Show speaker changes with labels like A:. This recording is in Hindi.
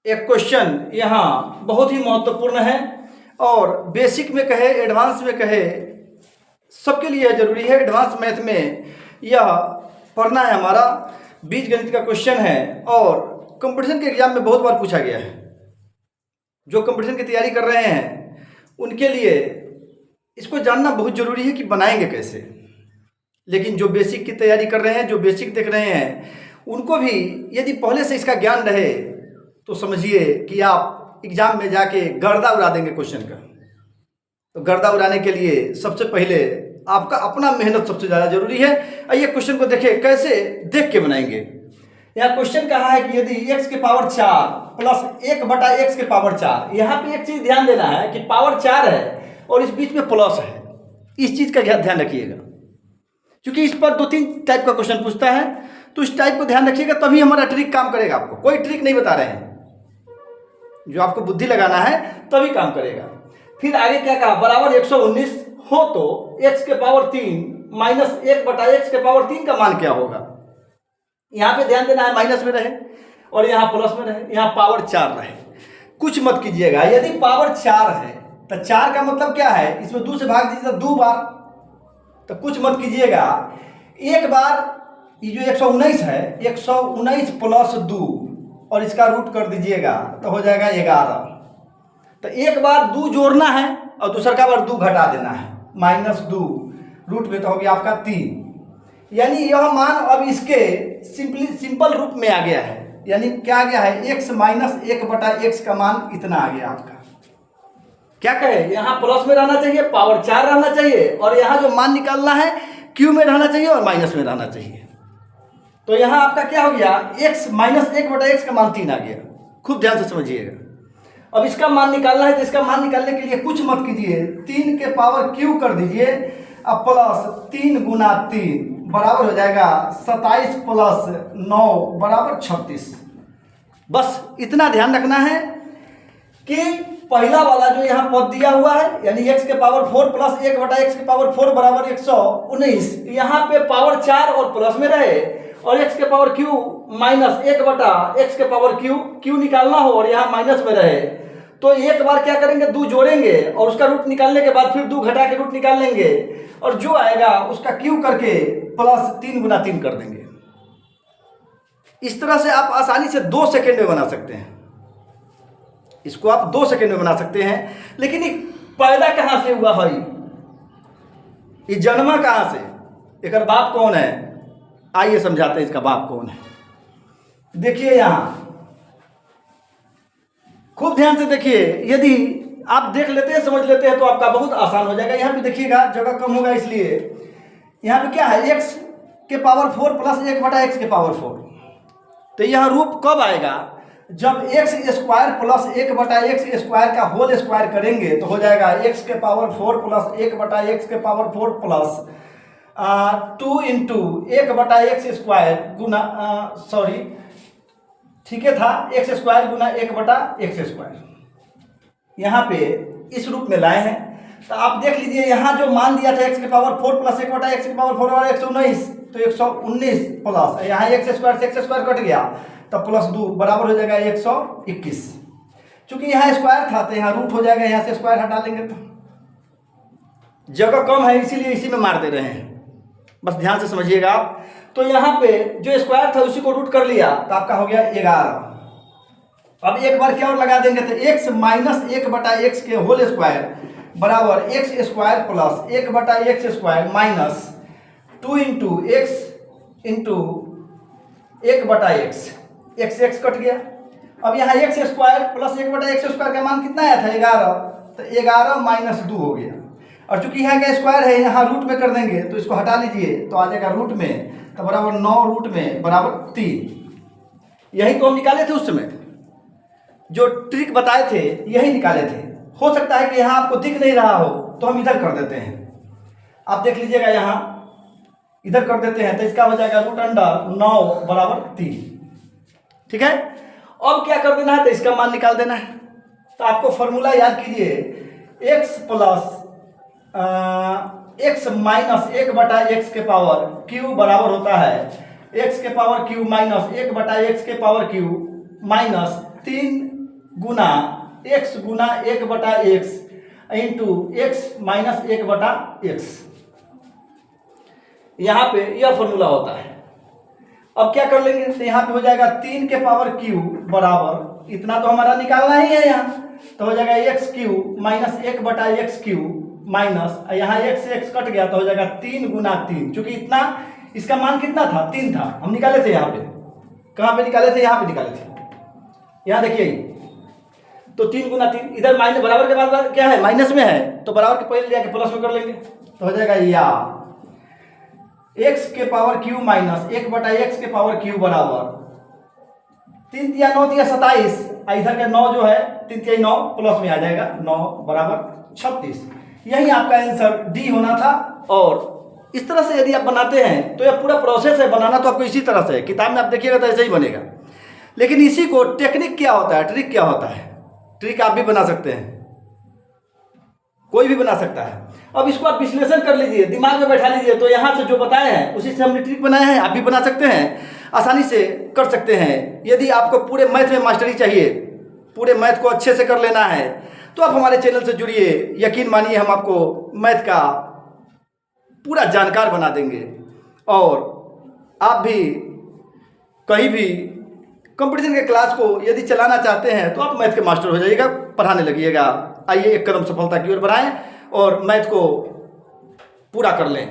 A: एक क्वेश्चन यहाँ बहुत ही महत्वपूर्ण है और बेसिक में कहे एडवांस में कहे सबके लिए जरूरी है। एडवांस मैथ में यह पढ़ना है हमारा। बीजगणित का क्वेश्चन है और कंपटीशन के एग्जाम में बहुत बार पूछा गया है। जो कंपटीशन की तैयारी कर रहे हैं उनके लिए इसको जानना बहुत ज़रूरी है कि बनाएंगे कैसे। लेकिन जो बेसिक की तैयारी कर रहे हैं, जो बेसिक देख रहे हैं, उनको भी यदि पहले से इसका ज्ञान रहे तो समझिए कि आप एग्ज़ाम में जाके गर्दा उड़ा देंगे क्वेश्चन का। तो गर्दा उड़ाने के लिए सबसे पहले आपका अपना मेहनत सबसे ज़्यादा जरूरी है। आइए क्वेश्चन को देखें कैसे देख के बनाएंगे। यहाँ क्वेश्चन कहा है कि यदि x के पावर 4 प्लस 1/x के पावर 4, यहाँ पे एक चीज़ ध्यान देना है कि पावर 4 है और इस बीच में प्लस है। इस चीज़ का ध्यान रखिएगा क्योंकि इस पर 2-3 टाइप का क्वेश्चन पूछता है, तो इस टाइप को ध्यान रखिएगा तभी हमारा ट्रिक काम करेगा। आपको कोई ट्रिक नहीं बता रहे हैं, जो आपको बुद्धि लगाना है तभी काम करेगा। फिर आगे क्या कहा, बराबर 119 हो तो x के पावर 3 माइनस 1/x के पावर 3 का मान क्या होगा। यहाँ पे ध्यान देना है माइनस में रहे और यहाँ प्लस में रहे, यहाँ पावर 4 रहे। कुछ मत कीजिएगा। यदि पावर 4 है तो 4 का मतलब क्या है, इसमें 2 से भाग दीजिए तो 2 बार। तो कुछ मत कीजिएगा, एक बार ये जो 119 है 119 प्लस 2 और इसका रूट कर दीजिएगा तो हो जाएगा 11। तो एक बार 2 जोड़ना है और दूसरा का बार 2 घटा देना है, -2 रूट में तो हो गया आपका 3। यानी यह मान अब इसके सिंपल रूप में आ गया है। यानी क्या आ गया है, x माइनस 1/x का मान इतना आ गया आपका। क्या कहे, यहाँ प्लस में रहना चाहिए, पावर 4 रहना चाहिए और यहाँ जो मान निकालना है q में रहना चाहिए और माइनस में रहना चाहिए। तो यहाँ आपका क्या हो गया, x माइनस 1/x का मान 3 आ गया। खूब ध्यान से समझिएगा। अब इसका मान निकालना है तो इसका मान निकालने के लिए कुछ मत कीजिए, 3 के पावर q कर दीजिए। अब प्लस 3 गुना 3 बराबर हो जाएगा 27 प्लस 9 बराबर 36। बस इतना ध्यान रखना है कि पहला वाला जो यहाँ पद दिया हुआ है यानी x के पावर 4 प्लस 1/x के पावर 4 बराबर 119, यहाँ पे पावर 4 और प्लस में रहे और x के पावर q माइनस 1/x के पावर q निकालना हो और यहाँ माइनस में रहे। तो एक बार क्या करेंगे, 2 जोड़ेंगे और उसका रूट निकालने के बाद फिर 2 घटा के रूट निकाल लेंगे और जो आएगा उसका q करके प्लस 3 गुना 3 कर देंगे। इस तरह से आप आसानी से 2 सेकेंड में बना सकते हैं। इसको आप 2 सेकेंड में बना सकते हैं। लेकिन ये पैदा कहाँ से हुआ है, ये जन्मा कहाँ से, एक बाप कौन है, आइए समझाते हैं इसका बाप कौन है। देखिए यहाँ खूब ध्यान से देखिए, यदि आप देख लेते हैं समझ लेते हैं तो आपका बहुत आसान हो जाएगा। यहाँ पे देखिएगा जगह कम होगा, इसलिए यहाँ पे क्या है, x के पावर 4 प्लस 1/x के पावर 4। तो यहाँ रूप कब आएगा, जब x square plus 1/x square का होल स्क्वायर करेंगे तो हो जाएगा x के पावर 4 प्लस 1/x के power 4 plus 2 into 1/x square गुना ठीक है था, x स्क्वायर गुना 1/x स्क्वायर। यहाँ पे इस रूप में लाए हैं। तो आप देख लीजिए यहाँ जो मान दिया था x के पावर 4 प्लस 1/x के पावर 4 और 119, तो 119 प्लस यहाँ x स्क्वायर से x स्क्वायर कट गया तो प्लस 2 बराबर हो जाएगा 121। चूंकि यहाँ स्क्वायर था तो यहाँ रूट हो जाएगा, यहाँ से स्क्वायर हटा लेंगे तो जगह कम है इसीलिए इसी में मार दे रहे हैं। बस ध्यान से समझिएगा आप। तो यहाँ पे जो स्क्वायर था उसी को रूट कर लिया तो आपका हो गया 11। अब एक बार क्या और लगा देंगे तो x माइनस 1/x के होल स्क्वायर बराबर x square plus 1/x square minus 2 into x into 1/x, x cut गया। अब यहाँ x square plus 1/x square का मान कितना आया था, 11। तो 11 माइनस 2 हो गया। और चूंकि यहाँ का स्क्वायर है यहाँ रूट में कर देंगे तो इसको हटा लीजिए तो आ जाएगा रूट में, तो बराबर 9 रूट में बराबर 3। यही तो हम निकाले थे उस समय, जो ट्रिक बताए थे यही निकाले थे। हो सकता है कि यहाँ आपको दिख नहीं रहा हो तो हम इधर कर देते हैं। आप देख लीजिएगा यहाँ इधर कर देते हैं तो इसका हो जाएगा √9 बराबर 3। ठीक है, अब क्या कर देना है तो इसका मान निकाल देना है। तो आपको फॉर्मूला याद कीजिए, x plus x minus 1/x के पावर q बराबर होता है x के पावर q माइनस 1/x के पावर q माइनस 3 गुना x गुना 1/x into x minus 1/x। यहाँ पे यह फॉर्मूला होता है। अब क्या कर लेंगे, तो यहाँ पे हो जाएगा 3 के पावर क्यू बराबर, इतना तो हमारा निकालना ही है यहाँ, तो हो जाएगा x Q minus 1/x Q minus यहाँ x से x कट गया तो हो जाएगा 3 गुना 3, चूंकि इतना इसका मान कितना था, 3 था, हम निकाले थे यहाँ पे, कहाँ पे निकाले थे, यहाँ पे निकाले थे, यहाँ देखिए, तो 3 गुना 3, इधर माइनस बराबर के बाद क्या है, माइनस में है, तो बराबर के पहले लेके प्लस में कर लेंगे, तो हो जाएगा या x के पावर क्यू माइनस 1/x के पावर क्यू बराबर 3 या 9 या 27, इधर का 9 जो है 3 या 9 प्लस में आ जाएगा, 9 बराबर 36। यही आपका आंसर डी होना था। और इस तरह से यदि आप बनाते हैं तो यह पूरा प्रोसेस है बनाना, तो आपको इसी तरह से किताब में आप देखिएगा तो ऐसे ही बनेगा। लेकिन इसी को टेक्निक क्या होता है, ट्रिक क्या होता है, ट्रिक आप भी बना सकते हैं, कोई भी बना सकता है। अब इसको आप विश्लेषण कर लीजिए, दिमाग में बैठा लीजिए, तो यहाँ से जो बताए हैं उसी से हमने ट्रिक बनाए हैं, आप भी बना सकते हैं, आसानी से कर सकते हैं। यदि आपको पूरे मैथ में मास्टरी चाहिए, पूरे मैथ को अच्छे से कर लेना है, तो आप हमारे चैनल से जुड़िए, यकीन मानिए हम आपको मैथ का पूरा जानकार बना देंगे। और आप भी कहीं भी कंपटीशन के क्लास को यदि चलाना चाहते हैं तो आप मैथ के मास्टर हो जाइएगा, पढ़ाने लगिएगा। आइए एक कदम सफलता की ओर बढ़ाएं और मैथ को पूरा कर लें।